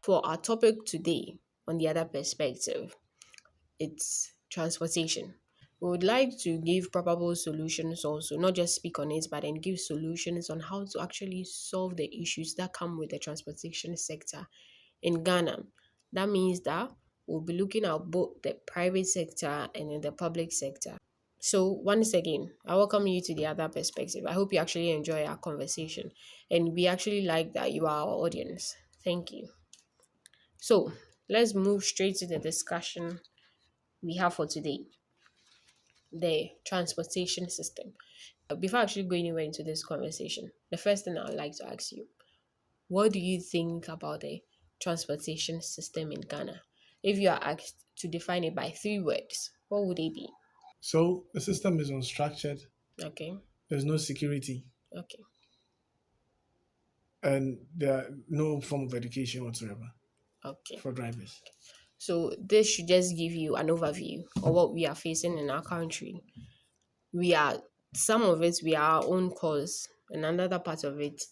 For our topic today, on the other perspective, it's transportation. We would like to give probable solutions also, not just speak on it, but then give solutions on how to actually solve the issues that come with the transportation sector in Ghana. That means that we'll be looking at both the private sector and in the public sector. So, once again, I welcome you to the other perspective. I hope you actually enjoy our conversation and we actually like that you are our audience. Thank you. So, let's move straight to the discussion we have for today, the transportation system. Before actually going anywhere into this conversation, the first thing I would like to ask you, what do you think about the transportation system in Ghana? If you are asked to define it by three words, what would they be? So the system is unstructured. Okay, There's no security, okay, and there are no form of education whatsoever okay. for drivers. So this should just give you an overview of what we are facing in our country. We are some of it we are our own cause, and another part of it,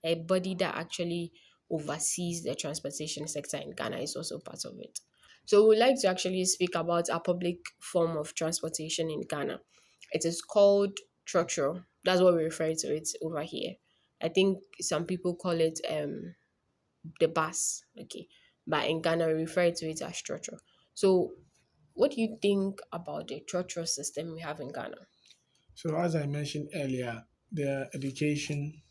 a body that actually oversees the transportation sector in Ghana is also part of it. So we'd like to actually speak about a public form of transportation in Ghana. It is called trotro. That's what we refer to it over here. I think some people call it the bus. Okay. But in Ghana we refer to it as trotro. So what do you think about the trotro system we have in Ghana? So as I mentioned earlier, the education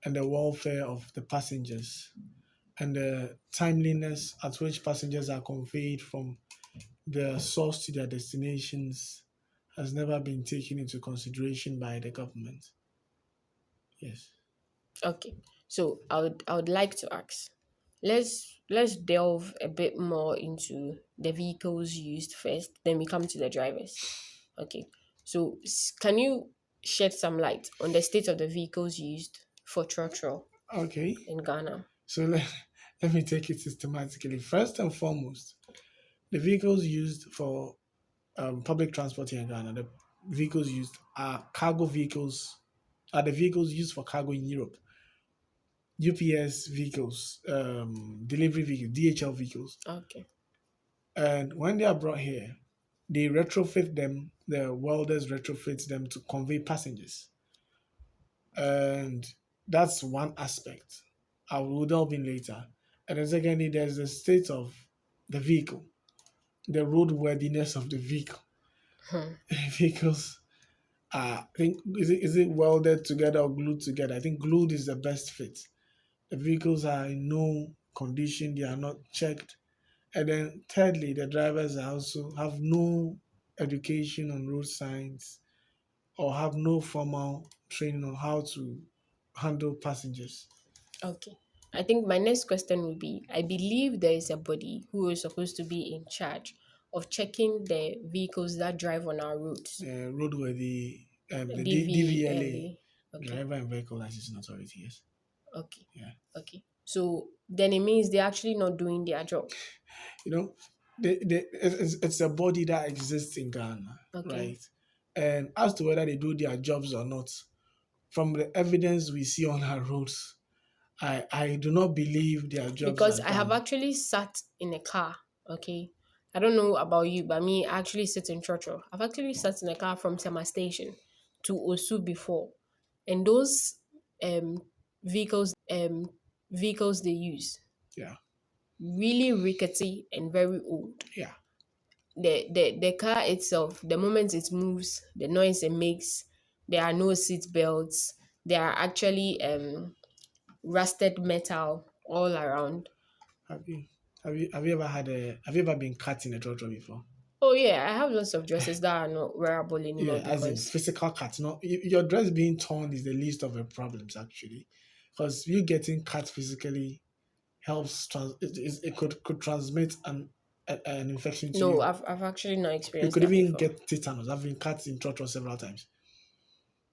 and the welfare of the passengers and the timeliness at which passengers are conveyed from their source to their destinations has never been taken into consideration by the government. Yes. Okay. So I would like to ask. Let's delve a bit more into the vehicles used first, then we come to the drivers. Okay. So can you shed some light on the state of the vehicles used for trotro Okay. in Ghana? So let me take it systematically. First and foremost, the vehicles used for public transport here in Ghana, the vehicles used are cargo vehicles, are the vehicles used for cargo in Europe. UPS vehicles, delivery vehicles, DHL vehicles. Okay. And when they are brought here, they retrofit them, the welders retrofit them to convey passengers. And that's one aspect. I will delve in later. And then secondly, there's the state of the vehicle, the roadworthiness of the vehicle. Vehicles I think is it welded together or glued together? I think glued is the best fit. The vehicles are in no condition, they are not checked. And then thirdly, the drivers are also have no education on road signs or have no formal training on how to handle passengers. Okay. I think my next question would be I believe there is a body who is supposed to be in charge of checking the vehicles that drive on our roads. Roadworthy, the DVLA, DVLA. Okay. Driver and Vehicle Licensing Authority, yes. Okay. Yeah. Okay. So then it means they're actually not doing their job. You know, it's a body that exists in Ghana, Okay. right? And as to whether they do their jobs or not, from the evidence we see on our roads, I do not believe their jobs Because are I have done. actually sat in a car. Okay. I don't know about you, but me I actually sit in Churchill. I've actually sat in a car from Tema Station to Osu before. And those um vehicles they use Yeah, really rickety and very old. yeah. The car itself, the moment it moves, the noise it makes, there are no seat belts. There are actually rusted metal all around. Have you have you ever have you ever been cut in a trotro before? Oh yeah, I have lots of dresses that are not wearable Yeah, anymore as in because physical cut. No, your dress being torn is the least of the problems actually, because you getting cut physically helps it could transmit an infection to no, you. I've actually not You experienced could that even before. get tetanus. I've been cut in trotro several times.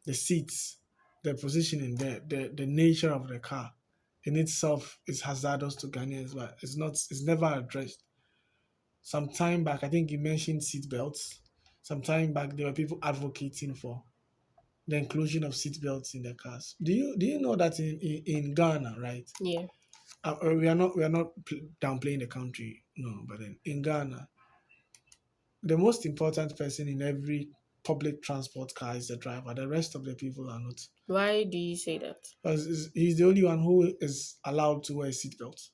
The seats, the positioning, the nature of the car in itself is hazardous to Ghanaians, but it's never addressed. Some time back, I think you mentioned seat belts. Some time back, there were people advocating for the inclusion of seatbelts in the cars. Do you know that in Ghana, right? Yeah. We are not downplaying the country, no, but in Ghana, the most important person in every public transport car is the driver. The rest of the people are not. Why do you say that? Because he's the only one who is allowed to wear a seatbelt.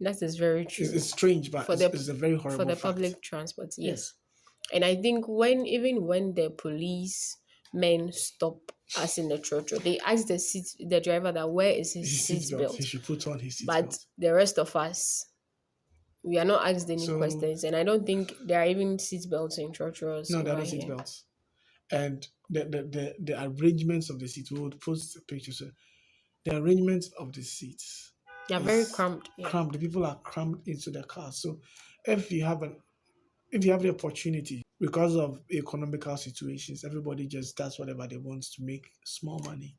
That is very It's true. strange, but For it's a very for horrible the fact. public transport, Yes, yes. And I think when the police men stop us in the trotro, they ask the driver that where is his his seat seatbelt. He belt. should put on his But seatbelt. the rest of us, we are not asked any So questions, and I don't think there are even seat belts in trotros no, there are over no here. seatbelts. And the arrangements of the seats, we would post a picture. So the arrangement of the seats They are very is cramped. Yeah. cramped. The people are crammed into the car. So if you have an if you have the opportunity because of economical situations, everybody just does whatever they want to make small money.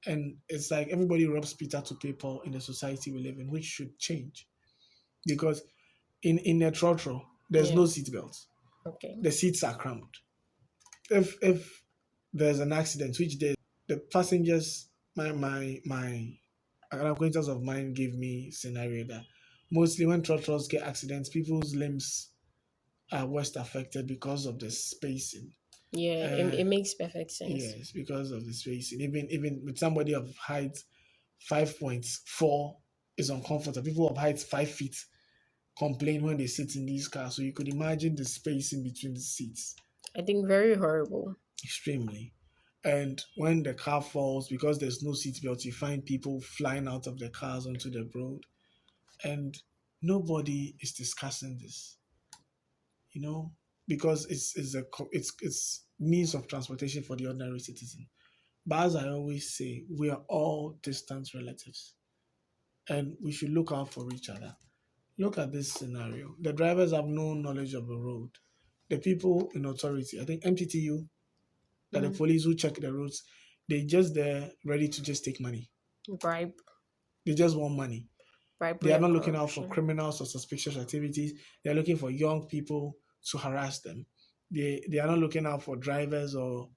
And it's like everybody robs Peter to pay Paul in the society we live in, which should change. Because in a trotro, there's Yeah. no seatbelt. Okay. The seats are cramped. If there's an accident, which the passengers, my an acquaintance of mine gave me scenario that mostly when trotros get accidents, people's limbs are worst affected because of the spacing. Yeah, Uh, it makes perfect sense. yes, because of the spacing. Even with somebody of height 5.4 is uncomfortable. People of height 5 feet complain when they sit in these cars. So you could imagine the spacing between the seats. I think very horrible. Extremely. And when the car falls, because there's no seatbelt, you find people flying out of the cars onto the road. And nobody is discussing this, you know, because it's means of transportation for the ordinary citizen. But as I always say, we are all distant relatives, and we should look out for each other. Look at this scenario. The drivers have no knowledge of the road. The people in authority, I think MTTU, that the Mm. police who check the roads, they just there ready to just take money. Bribe, They just want money. They bribery are and not looking out for corruption. criminals or suspicious activities. They are looking for young people to harass them. They are not looking out for drivers or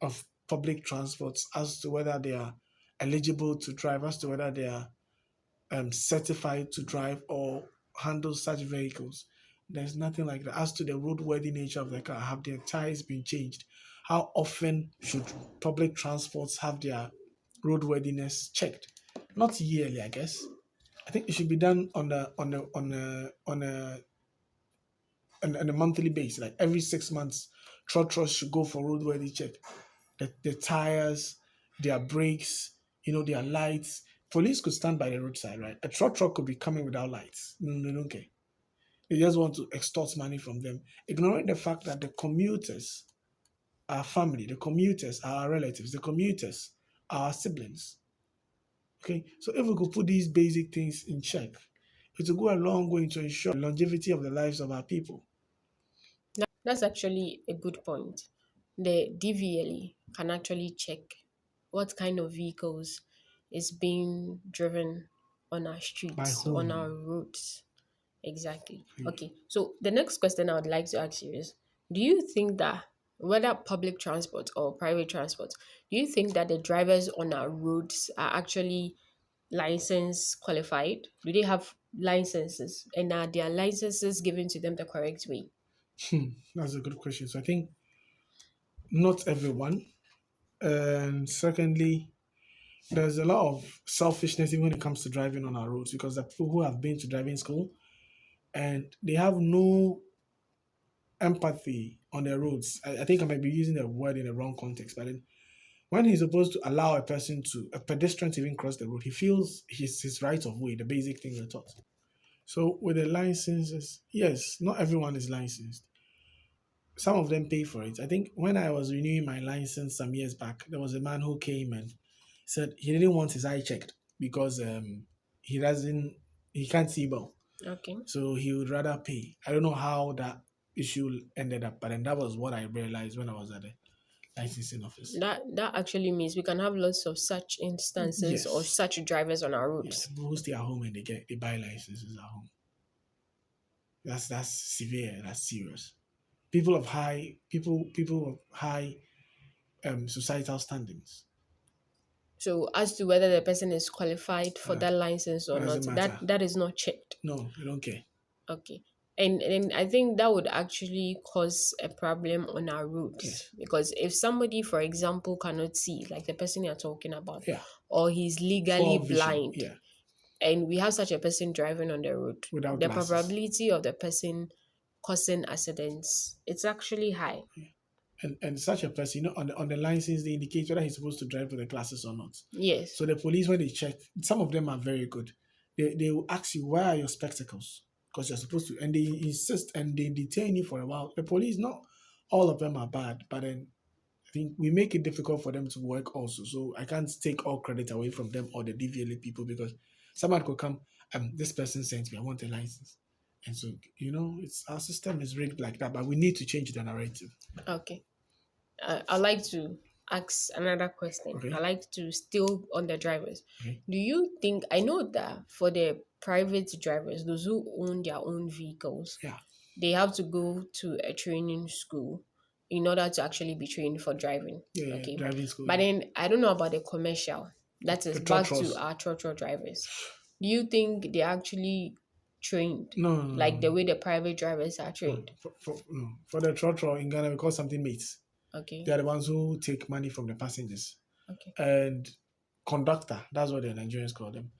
of public transports as to whether they are eligible to drive, as to whether they are certified to drive or handle such vehicles. There's nothing like that. As to the roadworthy nature of the car, have their tires been changed? How often should public transports have their roadworthiness checked? Not yearly, I guess. I think it should be done on a monthly basis. Like every 6 months, trotros should go for roadworthy check. The tires, their brakes, their lights. Police could stand by the roadside, right? A truck could be coming without lights. No, they don't care. They just want to extort money from them, ignoring the fact that the commuters are family, the commuters are our relatives, the commuters are our siblings. Okay, so if we could put these basic things in check, it will go a long way to ensure the longevity of the lives of our people. That's actually a good point. The DVLE can actually check what kind of vehicles is being driven on our By streets, on our whom? roads. Exactly. Okay. So the next question I would like to ask you is, do you think that whether public transport or private transport, do you think that the drivers on our roads are actually license qualified? Do they have licenses, and are their licenses given to them the correct way? That's a good question. So I think not everyone. And secondly, there's a lot of selfishness even when it comes to driving on our roads because the people who have been to driving school and they have no empathy on their roads. I think I might be using the word in the wrong context, but then when he's supposed to allow a pedestrian to even cross the road, he feels his right of way, the basic thing we're taught. So with the licenses, yes, not everyone is licensed. Some of them pay for it. I think when I was renewing my license some years back, there was a man who came and said he didn't want his eye checked because he doesn't he can't see well. Okay. So he would rather pay. I don't know how that issue ended up, but then that was what I realized when I was at the licensing office. That actually means we can have lots of such instances or Yes. such drivers on our Yes. roads. People who stay at home and they buy licenses at home. That's severe. That's serious. People of high societal standings. So as to whether the person is qualified for Uh, that license it or not, doesn't matter. that is not checked. No, they don't care. Okay. And I think that would actually cause a problem on our roads Yes. because if somebody, for example, cannot see, like the person you're talking about, Yeah. or he's legally Poor vision. blind, Yeah. and we have such a person driving on the road, Without the glasses. probability of the person causing accidents, it's actually high. And such a person, on the license, they indicate whether he's supposed to drive with the glasses or not. Yes. So the police, when they check, some of them are very good. They will ask you, where are your spectacles? Because you're supposed to, and they insist and they detain you for a while. The police, not all of them are bad, but then I think we make it difficult for them to work also. So I can't take all credit away from them or the DVLA people because someone could come, this person sent me, I want a license. And so, it's our system is rigged like that, but we need to change the narrative. Okay. I'd like to ask another question. I Okay. like to still on the drivers. Okay. Do you think I know that for the private drivers, those who own their own vehicles, Yeah. they have to go to a training school in order to actually be trained for driving. Yeah, yeah, Okay. driving school, But yeah. then I don't know about the commercial. That The is back to trotros. our trotro drivers. Do you think they're actually trained No, no, no, like the no. way the private drivers are No. trained? For the trotro in Ghana, we call something mates. Okay. They are the ones who take money from the passengers. Okay. And conductor, that's what the Nigerians call them.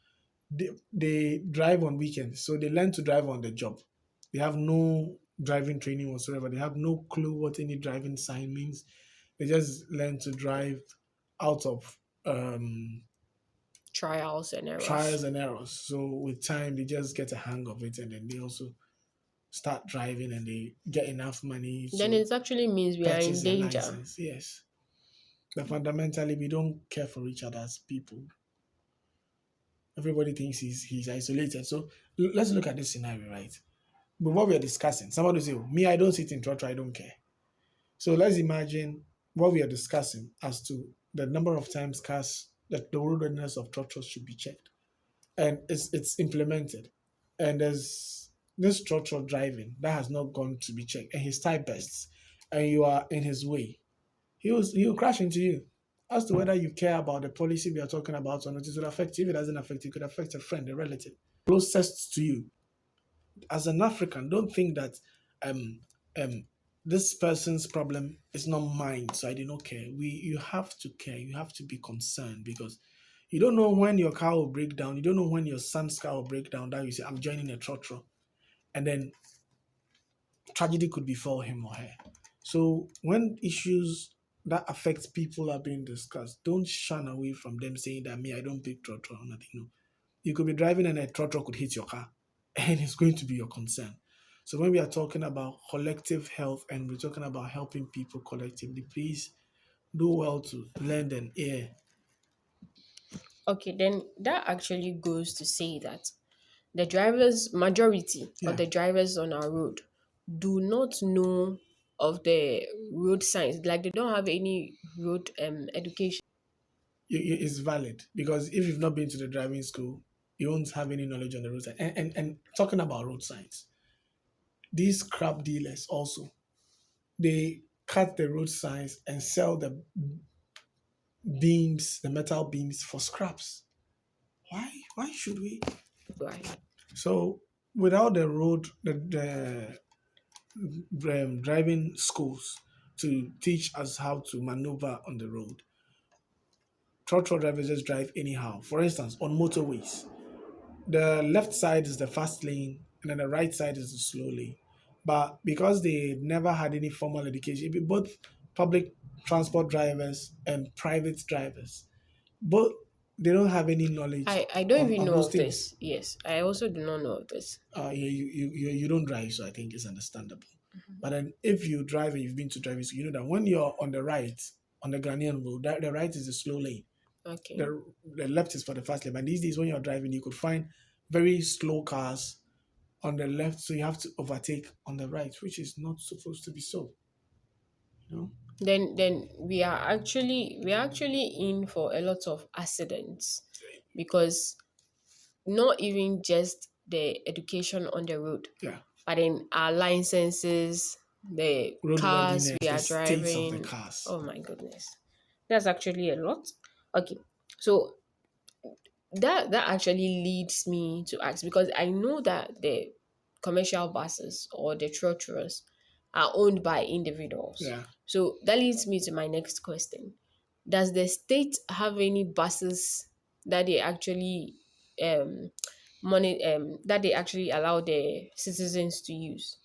They drive on weekends, so they learn to drive on the job. They have no driving training whatsoever. They have no clue what any driving sign means. They just learn to drive out of Trials and errors. trials and errors. So with time, they just get a hang of it, and then they also start driving, and they get enough money Then to it actually means we are in purchase a danger. license. Yes, but fundamentally, we don't care for each other as people. Everybody thinks he's isolated. So let's look at this scenario, right? But what we are discussing, somebody will say, "Oh, me, I don't sit in trotro, I don't care." So let's imagine what we are discussing as to the number of times cars that the roadworthiness of trotros should be checked, and it's implemented, and there's this trotro driving that has not gone to be checked, and his tire bursts, and you are in his way. He'll crash into you. As to whether you care about the policy we are talking about or not, it will affect you. If it doesn't affect you, it could affect a friend, a relative closest to you. As an African, don't think that um um this person's problem is not mine, so I do not care. You have to care, you have to be concerned because you don't know when your car will break down, you don't know when your son's car will break down, that you say, I'm joining a trotro, and then tragedy could befall him or her. So when issues that affect people are being discussed, don't shun away from them saying that me, I don't pick trotro or nothing. No. You could be driving and a trotro could hit your car, and it's going to be your concern. So when we are talking about collective health and we're talking about helping people collectively, please do well to lend an ear. Okay, then that actually goes to say that the drivers, majority of Yeah, the drivers on our road do not know of the road signs. Like they don't have any road education. it's valid because if you've not been to the driving school, you won't have any knowledge on the road sign. And talking about road signs, these crap dealers also they cut the road signs and sell the beams, the metal beams for scraps. Why? Why should we? Right. So without the road, the driving schools to teach us how to maneuver on the road, trotro drivers just drive anyhow. For instance, on motorways, the left side is the fast lane, and then the right side is the slow lane. But because they never had any formal education, both public transport drivers and private drivers, both they don't have any knowledge I don't even on know those of things. this. Yes, I also do not know of this. Yeah, you don't drive, so I think it's understandable. But then if you drive and you've been to driving school, you know that when you're on the right, on the Ghanaian road, the right is the slow lane. Okay. The left is for the fast lane. And these days when you're driving, you could find very slow cars on the left, so you have to overtake on the right, which is not supposed to be so. You know? Then we are actually in for a lot of accidents because not even just the education on the road, Yeah. but in our licenses, the cars Roadworthiness, we the are states of the driving. cars. Oh my goodness. That's actually a lot. Okay. So that actually leads me to ask, because I know that the commercial buses or the trotros are owned by individuals. Yeah. So that leads me to my next question. Does the state have any buses that they actually um that they actually allow the citizens to use?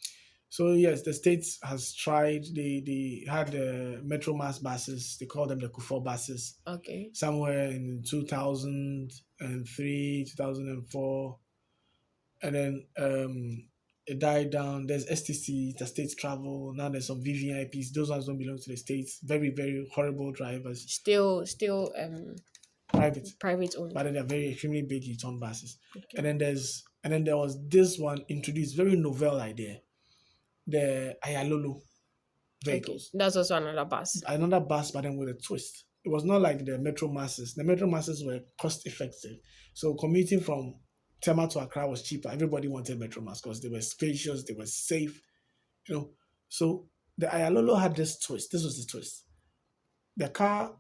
So yes, the state has tried. They had the Metro Mass buses. They call them the Kufuor buses. Okay. Somewhere in 2003, 2004, and then it died down. There's STC, the state travel. Now there's some VVIPs. Those ones don't belong to the states. Very, very horrible drivers, Still private, private owned. but then they're very extremely big return buses. Okay. And then there was this one introduced, very novel idea, the Ayalolo Okay. vehicles. That's also another bus. Another bus, but then with a twist. It was not like the metro masses. The metro masses were cost effective. So commuting from Tema to Accra was cheaper. Everybody wanted metro mass because they were spacious, they were safe, you know. So the Ayalolo had this twist. This was the twist. The car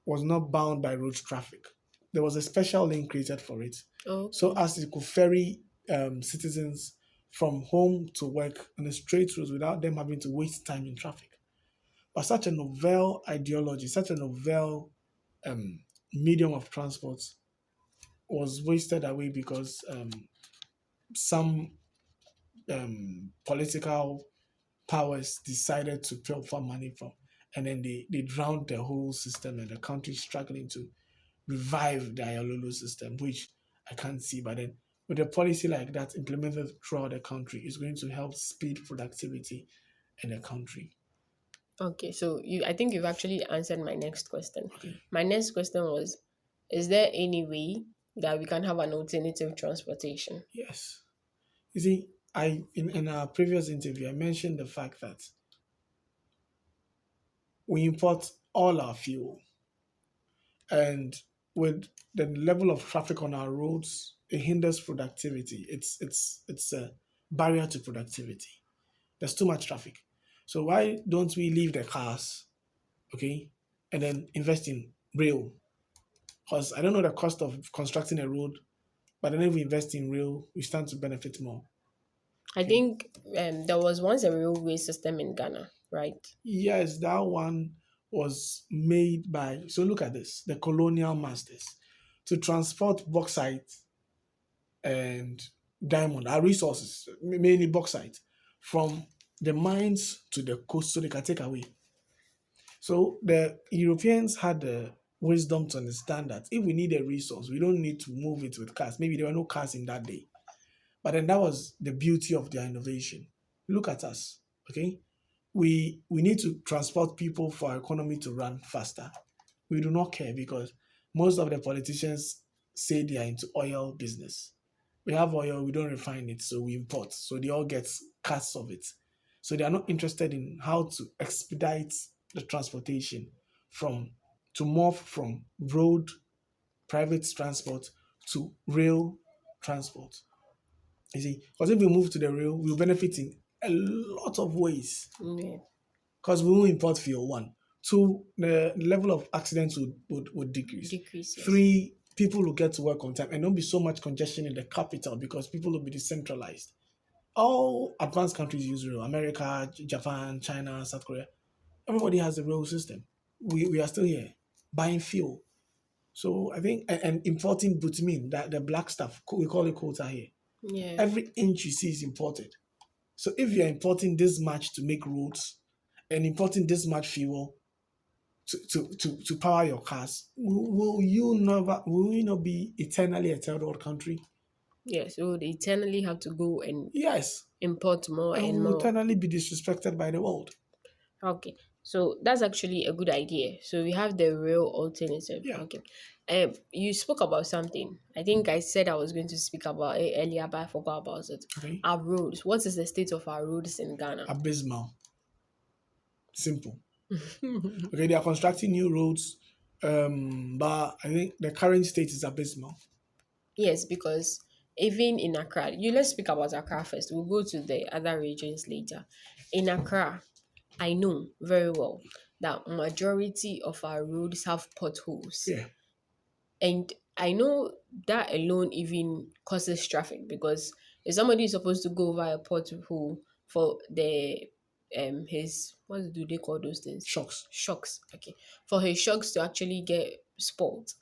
was not bound by road traffic. There was a special lane created for it. So Okay. as it could ferry citizens from home to work on a straight road without them having to waste time in traffic. But such a novel ideology, such a novel medium of transport was wasted away because some political powers decided to pilfer money from, and then they drowned the whole system, and the country struggling to revive the Ayalolo system, which I can't see. But then with a policy like that implemented throughout the country, it's going to help speed productivity in the country. Okay, so I think you've actually answered my next question. Okay. My next question was, is there any way that we can have an alternative transportation? Yes. You see, in our previous interview, I mentioned the fact that we import all our fuel, and with the level of traffic on our roads, it hinders productivity. It's a barrier to productivity. There's too much traffic. So why don't we leave the cars, okay, and then invest in rail? Because I don't know the cost of constructing a road, but then if we invest in rail, we stand to benefit more. I Okay. think there was once a railway system in Ghana, right? Yes, that one was made by, so look at this, the colonial masters to transport bauxite and diamond, our resources, mainly bauxite, from the mines to the coast so they can take away. So the Europeans had the wisdom to understand that if we need a resource, we don't need to move it with cars. Maybe there were no cars in that day. But then that was the beauty of their innovation. Look at us, okay? We need to transport people for our economy to run faster. We do not care because most of the politicians say they are into oil business. We have oil, we don't refine it, so we import. So they all get cuts of it. So they are not interested in how to expedite the transportation from to morph from road private transport to rail transport. You see, because if we move to the rail, we'll benefit in a lot of ways. Yeah. Because we will import fuel, one. Two, the level of accidents would decrease. Decrease, yes. Three, people will get to work on time and don't be so much congestion in the capital because people will be decentralized. All advanced countries use rail. America, Japan, China, South Korea. Everybody has a rail system. We are still here buying fuel. So I think, and importing bitumen, that the black stuff, we call it quota here. Yeah. Every inch you see is imported. So if you're importing this much to make roads and importing this much fuel to power your cars, will you not be eternally a third world country? Yes, we would eternally have to go and Yes. import more And we and will more. eternally be disrespected by the world. Okay, so that's actually a good idea. So we have the real alternative. Yeah. Okay, you spoke about something. I think I said I was going to speak about it earlier, but I forgot about it. Okay. Our roads. What is the state of our roads in Ghana? Abysmal. Simple. Okay, they are constructing new roads, but I think the current state is abysmal. Yes, because even in Accra, let's speak about Accra first. We'll go to the other regions later. In Accra, I know very well. that majority of our roads have potholes. Yeah. And I know that alone even causes traffic, because if somebody is supposed to go over a pothole for the his, what do they call those things? Shocks. Shocks. Okay. For his shocks to actually get spoiled,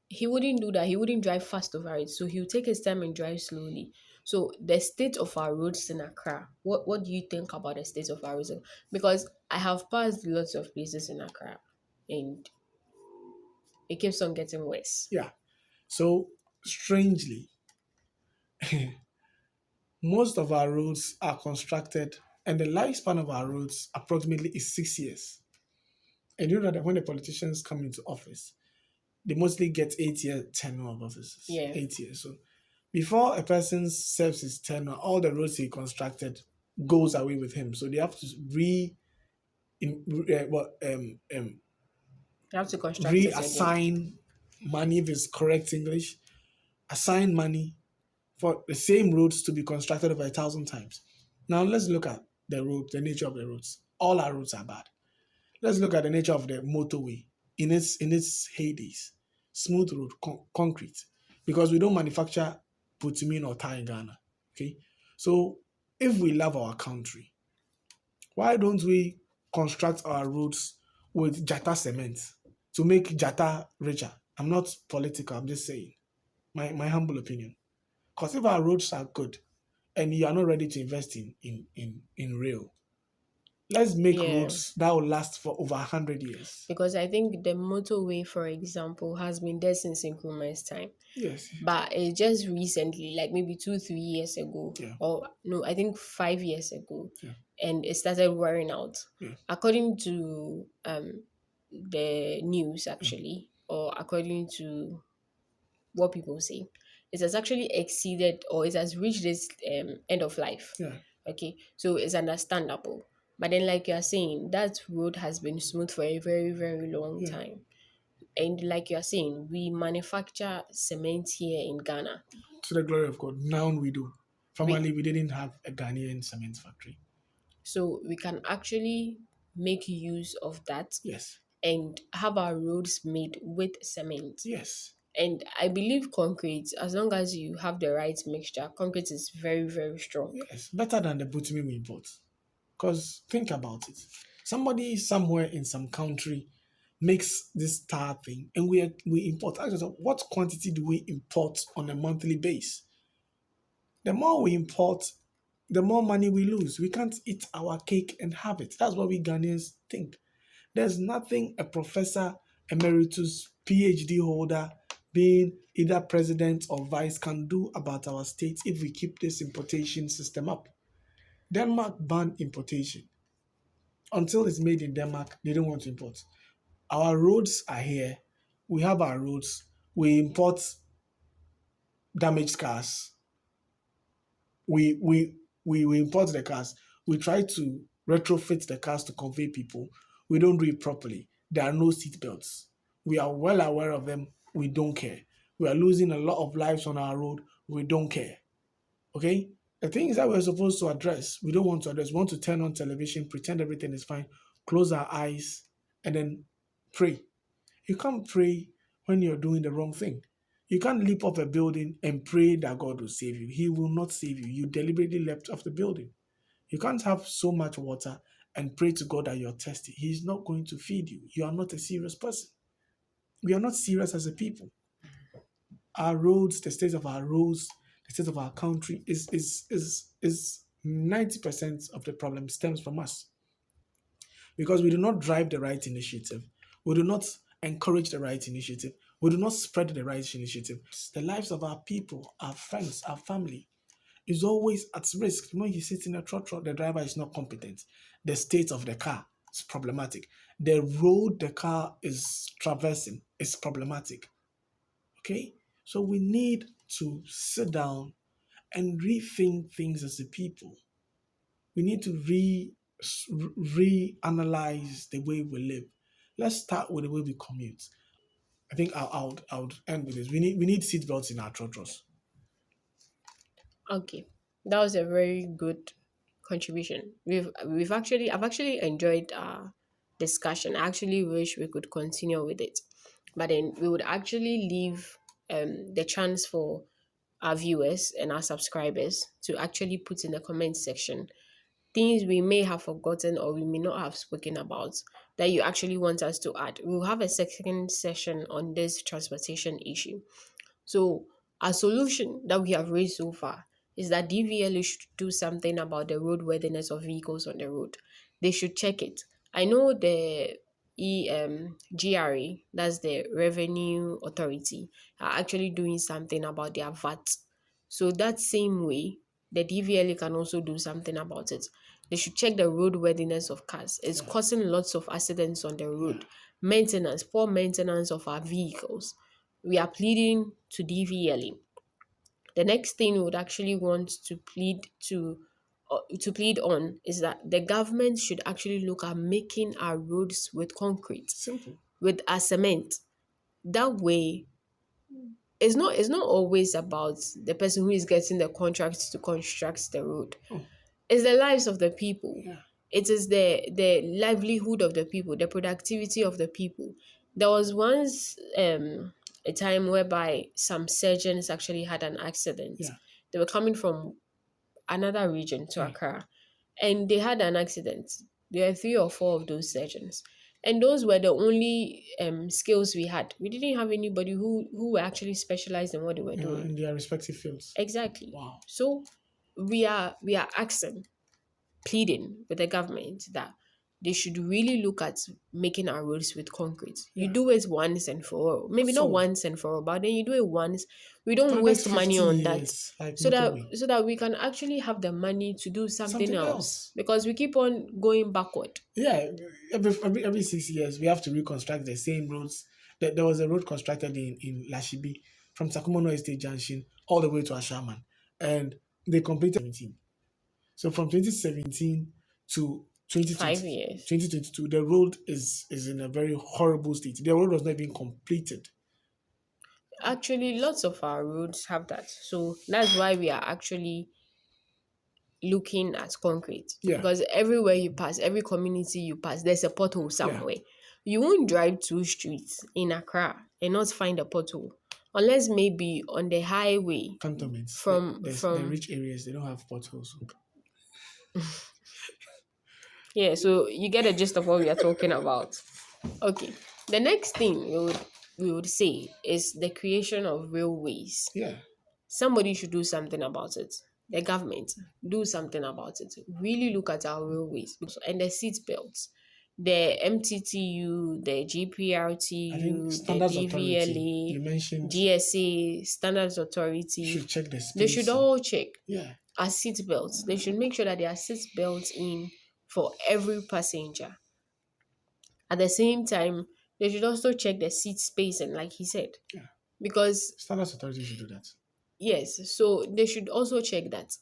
he wouldn't do that. He wouldn't drive fast over it. So he'll take his time and drive slowly. So the state of our roads in Accra, what do you think about the state of our roads? Because I have passed lots of places in Accra, and it keeps on getting worse. Yeah. So strangely, most of our roads are constructed, and the lifespan of our roads approximately is 6 years. And you know that when the politicians come into office, they mostly get 8 year tenure of offices. Yeah. 8 years. So before a person serves his tenure, all the roads he constructed goes away with him. So they have to in, well, You have to construct it again. reassign money, if it's correct English, assign money for the same roads to be constructed over 1,000 times. Now let's look at the road, the nature of the roads. All our roads are bad. Let's look at the nature of the motorway in its heydays. Smooth road, concrete, because we don't manufacture bitumen or tar in Ghana. Okay, so if we love our country, why don't we construct our roads with Jata cement to make Jata richer? I'm not political. I'm just saying my humble opinion. Because if our roads are good and you are not ready to invest in rail, let's make Yeah. roads that will last for over 100 years. Because I think the motorway, for example, has been there since Nkrumah's time. Yes. But it just recently, like maybe 2, 3 years ago, Yeah. or no, I think 5 years ago, Yeah. and it started wearing out. Yeah. According to the news, Yeah. actually, or according to what people say, it has actually exceeded, or it has reached its end of life. Yeah. Okay, so it's understandable. But then, like you are saying, that road has been smooth for a very, very long Yeah. time. And like you are saying, we manufacture cement here in Ghana. To the glory of God. Now we do. We Formerly, we didn't have a Ghanaian cement factory. So we can actually make use of that Yes. and have our roads made with cement. Yes. And I believe concrete, as long as you have the right mixture, concrete is very, very strong. Yes. Better than the bitumen we import. Because think about it. Somebody somewhere in some country makes this tar thing and we import. Actually, what quantity do we import on a monthly base? The more we import, the more money we lose. We can't eat our cake and have it. That's what we Ghanaians think. There's nothing a professor emeritus, PhD holder, being either president or vice can do about our state if we keep this importation system up. Denmark banned importation. Until it's made in Denmark, they don't want to import. Our roads are here. We have our roads. We import damaged cars. We import the cars. We try to retrofit the cars to convey people. We don't do it properly. There are no seat belts. We are well aware of them. We don't care. We are losing a lot of lives on our road. We don't care. Okay? The things that we're supposed to address, we don't want to address. We want to turn on television, pretend everything is fine, close our eyes, and then pray. You can't pray when you're doing the wrong thing. You can't leap off a building and pray that God will save you. He will not save you. You deliberately leapt off the building. You can't have so much water and pray to God that you're thirsty. He's not going to feed you. You are not a serious person. We are not serious as a people. Our roads, the state of our roads, the state of our country is 90% of the problem stems from us. Because we do not drive the right initiative. We do not encourage the right initiative. We do not spread the right initiative. The lives of our people, our friends, our family is always at risk. When you sit in a trotro, the driver is not competent. The state of the car is problematic. The road the car is traversing is problematic. Okay? So we need to sit down and rethink things as a people. We need to reanalyze the way we live. Let's start with the way we commute. I think I would end with this. We need seatbelts in our trotros. Okay. That was a very good contribution. I've actually enjoyed discussion. I actually wish we could continue with it, but then we would actually leave the chance for our viewers and our subscribers to actually put in the comment section things we may have forgotten or we may not have spoken about that you actually want us to add. We'll have a second session on this transportation issue. So, a solution that we have raised so far is that DVLA should do something about the roadworthiness of vehicles on the road. They should check it. I know the GRA, that's the Revenue Authority, are actually doing something about their VAT. So that same way, the DVLA can also do something about it. They should check the roadworthiness of cars. It's causing lots of accidents on the road. Maintenance, poor maintenance of our vehicles. We are pleading to DVLA. The next thing we would actually want to plead on is that the government should actually look at making our roads with concrete, Simple. with a cement. That way, it's not always about the person who is getting the contract to construct the road. It's the lives of the people. Yeah. It is the livelihood of the people, the productivity of the people. There was once a time whereby some surgeons actually had an accident. Yeah. They were coming from another region to Accra, and they had an accident. There were three or four of those surgeons, and those were the only skills we had. We didn't have anybody who were actually specialized in what they were doing. In their respective fields. Exactly. Wow. So we are asking, pleading with the government that they should really look at making our roads with concrete. You do it once and for all. Maybe not So, once and for all, but then you do it once. We don't for the waste next money 50 on that. years, like So that motorway. so that we can actually have the money to do something Something else. else. Because we keep on going backward. Yeah, every 6 years we have to reconstruct the same roads. There was a road constructed in Lashibi from Takumono Estate Junction all the way to Ashaman, and they completed 17. So from 2017 to 5 2020, years. 2022, the road is in a very horrible state. The road was not even completed. Actually, lots of our roads have that. So that's why we are actually looking at concrete. Yeah. Because everywhere you pass, every community you pass, there's a pothole somewhere. You won't drive 2 streets in Accra and not find a pothole. Unless maybe on the highway Cantonments. from The rich areas, they don't have potholes. yeah, so you get a gist of what we are talking about. Okay. The next thing we would say is the creation of railways. Yeah. Somebody should do something about it. The government do something about it. Really look at our railways and the seat belts. The MTTU, the I think GPRTU, the Standards Authority, you DVLA, mentioned, GSA, Standards Authority, should check the they space. should all check Yeah. our seat belts. They should make sure that there are seat belts in for every passenger. At the same time, they should also check the seat spacing, like he said. Yeah. Because Standards Authority should do that. yes, so they should also check that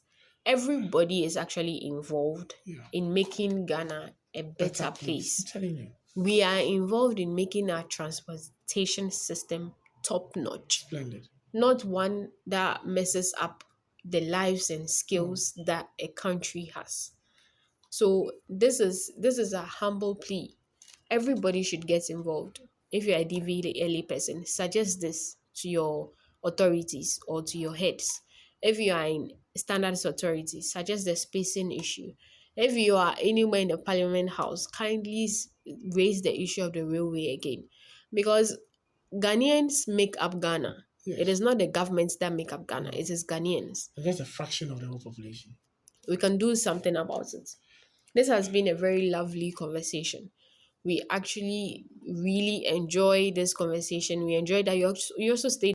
everybody is actually involved in making Ghana a better place. I'm telling you. We are involved in making our transportation system top notch, Splendid. not one that messes up the lives and skills that a country has. So this is a humble plea. Everybody should get involved. If you're a DVLA person, suggest this to your authorities or to your heads. If you are in standards authority, suggest the spacing issue. If you are anywhere in the parliament house, kindly raise the issue of the railway again. Because Ghanaians make up Ghana. Yes. It is not the governments that make up Ghana, it is Ghanaians. And just a fraction of the whole population. We can do something about it. This has been a very lovely conversation. We actually really enjoy this conversation. We enjoy that you also stayed